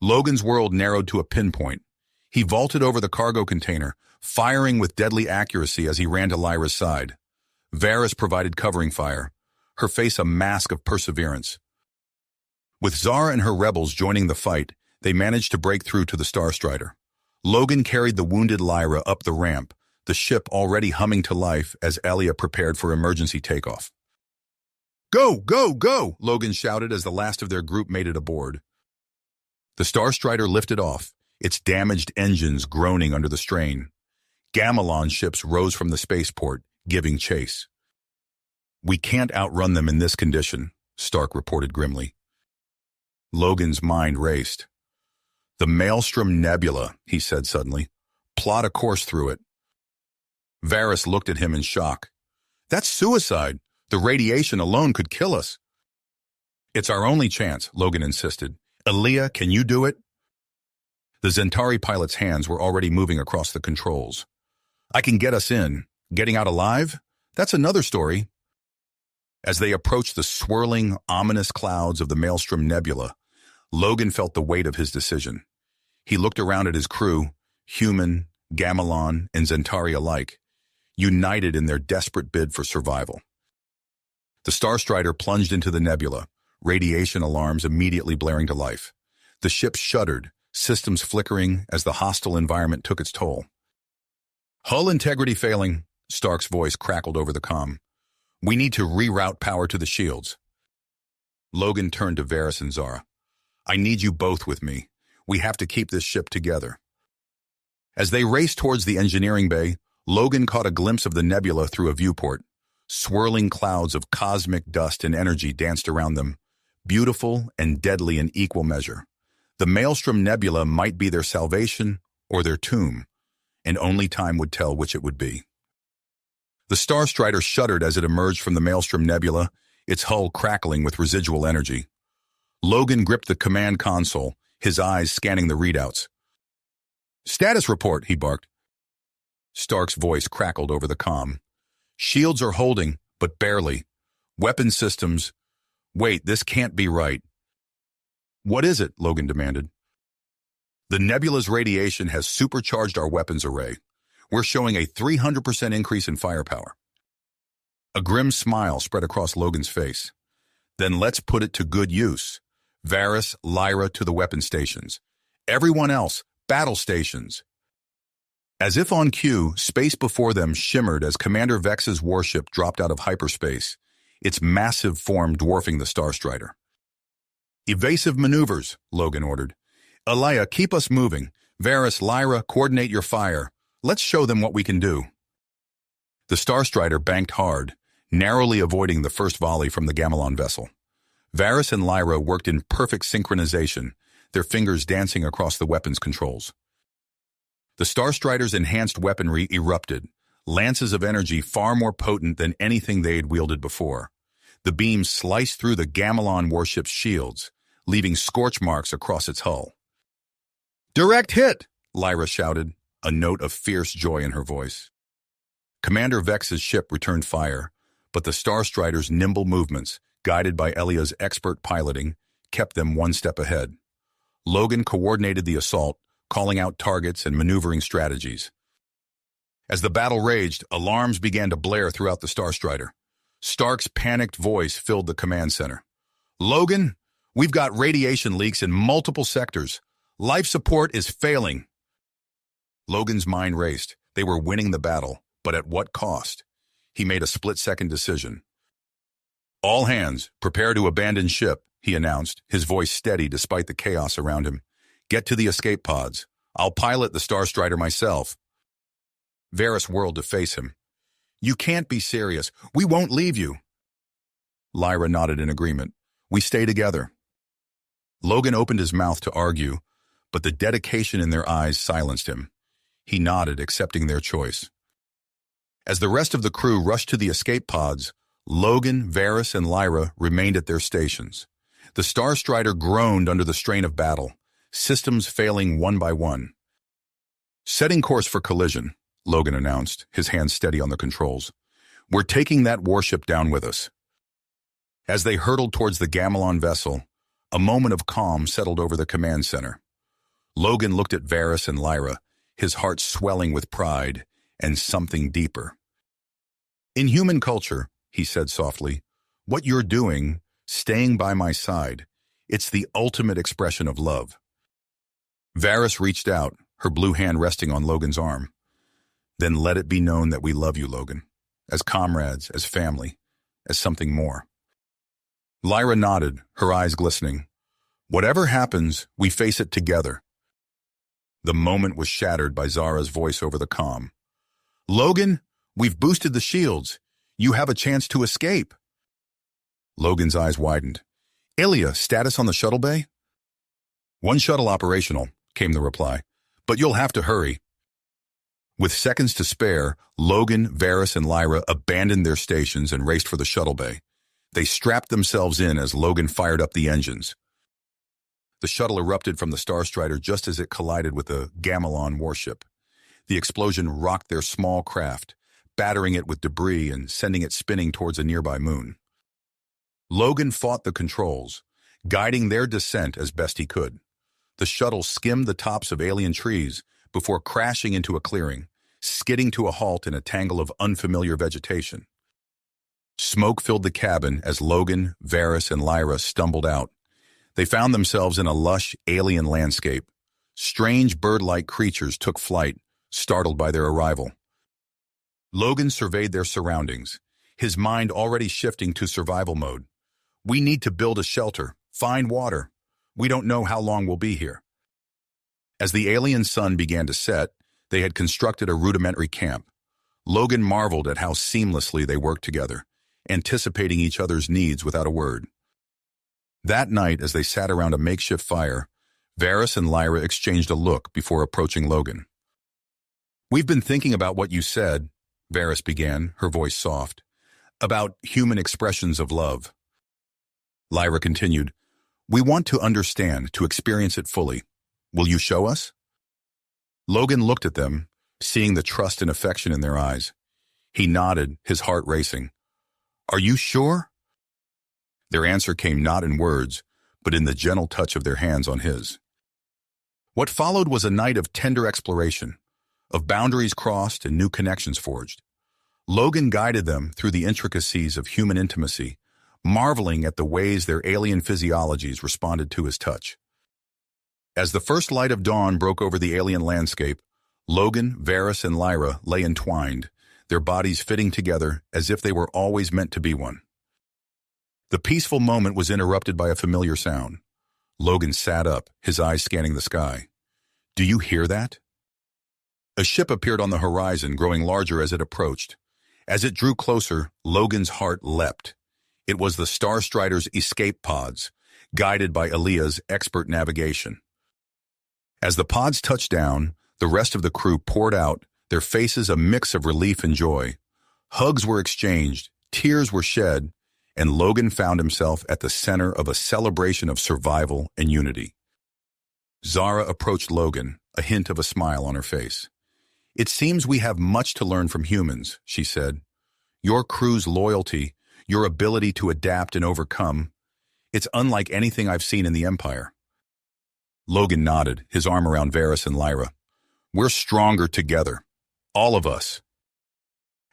Logan's world narrowed to a pinpoint. He vaulted over the cargo container, firing with deadly accuracy as he ran to Lyra's side. Varys provided covering fire, her face a mask of perseverance. With Zara and her rebels joining the fight, they managed to break through to the Starstrider. Logan carried the wounded Lyra up the ramp, the ship already humming to life as Alia prepared for emergency takeoff. Go, go, go! Logan shouted as the last of their group made it aboard. The Starstrider lifted off, its damaged engines groaning under the strain. Gamelon ships rose from the spaceport, giving chase. We can't outrun them in this condition, Stark reported grimly. Logan's mind raced. The Maelstrom Nebula, he said suddenly. Plot a course through it. Varys looked at him in shock. That's suicide. The radiation alone could kill us. It's our only chance, Logan insisted. Aaliyah, can you do it? The Zentari pilot's hands were already moving across the controls. I can get us in. Getting out alive? That's another story. As they approached the swirling, ominous clouds of the Maelstrom Nebula, Logan felt the weight of his decision. He looked around at his crew, human, Gamelon, and Zentari alike, united in their desperate bid for survival. The Starstrider plunged into the nebula, radiation alarms immediately blaring to life. The ship shuddered, systems flickering as the hostile environment took its toll. Hull integrity failing, Stark's voice crackled over the comm. We need to reroute power to the shields. Logan turned to Varys and Zara. I need you both with me. We have to keep this ship together. As they raced towards the engineering bay, Logan caught a glimpse of the nebula through a viewport. Swirling clouds of cosmic dust and energy danced around them, beautiful and deadly in equal measure. The Maelstrom Nebula might be their salvation or their tomb, and only time would tell which it would be. The Starstrider shuddered as it emerged from the Maelstrom Nebula, its hull crackling with residual energy. Logan gripped the command console, his eyes scanning the readouts. Status report, he barked. Stark's voice crackled over the comm. Shields are holding, but barely. Weapon systems. Wait, this can't be right. What is it? Logan demanded. The nebula's radiation has supercharged our weapons array. We're showing a 300% increase in firepower. A grim smile spread across Logan's face. Then let's put it to good use. Varys, Lyra to the weapon stations. Everyone else, battle stations. As if on cue, space before them shimmered as Commander Vex's warship dropped out of hyperspace, its massive form dwarfing the Starstrider. Evasive maneuvers, Logan ordered. Alaya, keep us moving. Varys, Lyra, coordinate your fire. Let's show them what we can do. The Starstrider banked hard, narrowly avoiding the first volley from the Gamelon vessel. Varys and Lyra worked in perfect synchronization, their fingers dancing across the weapons controls. The Starstrider's enhanced weaponry erupted, lances of energy far more potent than anything they had wielded before. The beams sliced through the Gamelon warship's shields, leaving scorch marks across its hull. Direct hit, Lyra shouted, a note of fierce joy in her voice. Commander Vex's ship returned fire, but the Starstrider's nimble movements, guided by Elia's expert piloting, kept them one step ahead. Logan coordinated the assault, calling out targets and maneuvering strategies. As the battle raged, alarms began to blare throughout the Starstrider. Stark's panicked voice filled the command center. Logan, we've got radiation leaks in multiple sectors. Life support is failing. Logan's mind raced. They were winning the battle, but at what cost? He made a split-second decision. All hands, prepare to abandon ship, he announced, his voice steady despite the chaos around him. Get to the escape pods. I'll pilot the Starstrider myself. Varys whirled to face him. You can't be serious. We won't leave you. Lyra nodded in agreement. We stay together. Logan opened his mouth to argue, but the dedication in their eyes silenced him. He nodded, accepting their choice. As the rest of the crew rushed to the escape pods, Logan, Varys, and Lyra remained at their stations. The Starstrider groaned under the strain of battle, systems failing one by one. Setting course for collision, Logan announced, his hands steady on the controls. We're taking that warship down with us. As they hurtled towards the Gamelon vessel, a moment of calm settled over the command center. Logan looked at Varys and Lyra, his heart swelling with pride and something deeper. In human culture, he said softly, what you're doing, staying by my side, it's the ultimate expression of love. Varys reached out, her blue hand resting on Logan's arm. Then let it be known that we love you, Logan, as comrades, as family, as something more. Lyra nodded, her eyes glistening. Whatever happens, we face it together. The moment was shattered by Zara's voice over the comm. Logan, we've boosted the shields. You have a chance to escape. Logan's eyes widened. Ilya, status on the shuttle bay? One shuttle operational, came the reply, but you'll have to hurry. With seconds to spare, Logan, Varys, and Lyra abandoned their stations and raced for the shuttle bay. They strapped themselves in as Logan fired up the engines. The shuttle erupted from the Starstrider just as it collided with a Gamelon warship. The explosion rocked their small craft, battering it with debris and sending it spinning towards a nearby moon. Logan fought the controls, guiding their descent as best he could. The shuttle skimmed the tops of alien trees before crashing into a clearing, skidding to a halt in a tangle of unfamiliar vegetation. Smoke filled the cabin as Logan, Varys, and Lyra stumbled out. They found themselves in a lush, alien landscape. Strange bird-like creatures took flight, startled by their arrival. Logan surveyed their surroundings, his mind already shifting to survival mode. "We need to build a shelter, find water. We don't know how long we'll be here." As the alien sun began to set, they had constructed a rudimentary camp. Logan marveled at how seamlessly they worked together, anticipating each other's needs without a word. That night, as they sat around a makeshift fire, Varys and Lyra exchanged a look before approaching Logan. "We've been thinking about what you said," Varys began, her voice soft, "about human expressions of love." Lyra continued, "We want to understand, to experience it fully. Will you show us?" Logan looked at them, seeing the trust and affection in their eyes. He nodded, his heart racing. "Are you sure?" Their answer came not in words, but in the gentle touch of their hands on his. What followed was a night of tender exploration, of boundaries crossed and new connections forged. Logan guided them through the intricacies of human intimacy, marveling at the ways their alien physiologies responded to his touch. As the first light of dawn broke over the alien landscape, Logan, Varys, and Lyra lay entwined, their bodies fitting together as if they were always meant to be one. The peaceful moment was interrupted by a familiar sound. Logan sat up, his eyes scanning the sky. "Do you hear that?" A ship appeared on the horizon, growing larger as it approached. As it drew closer, Logan's heart leapt. It was the Starstrider's escape pods, guided by Aaliyah's expert navigation. As the pods touched down, the rest of the crew poured out, their faces a mix of relief and joy. Hugs were exchanged, tears were shed, and Logan found himself at the center of a celebration of survival and unity. Zara approached Logan, a hint of a smile on her face. "It seems we have much to learn from humans," she said. "Your crew's loyalty, your ability to adapt and overcome, it's unlike anything I've seen in the Empire." Logan nodded, his arm around Varys and Lyra. "We're stronger together. All of us."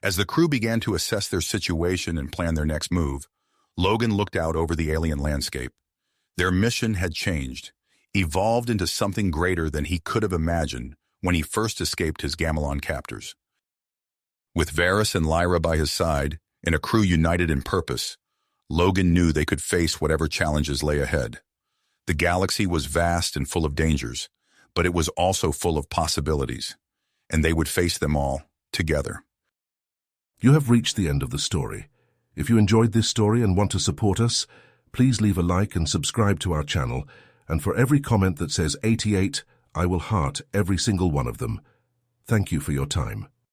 As the crew began to assess their situation and plan their next move, Logan looked out over the alien landscape. Their mission had changed, evolved into something greater than he could have imagined when he first escaped his Gamelon captors. With Varys and Lyra by his side, and a crew united in purpose, Logan knew they could face whatever challenges lay ahead. The galaxy was vast and full of dangers, but it was also full of possibilities, and they would face them all together. You have reached the end of the story. If you enjoyed this story and want to support us, please leave a like and subscribe to our channel, and for every comment that says 88, I will heart every single one of them. Thank you for your time.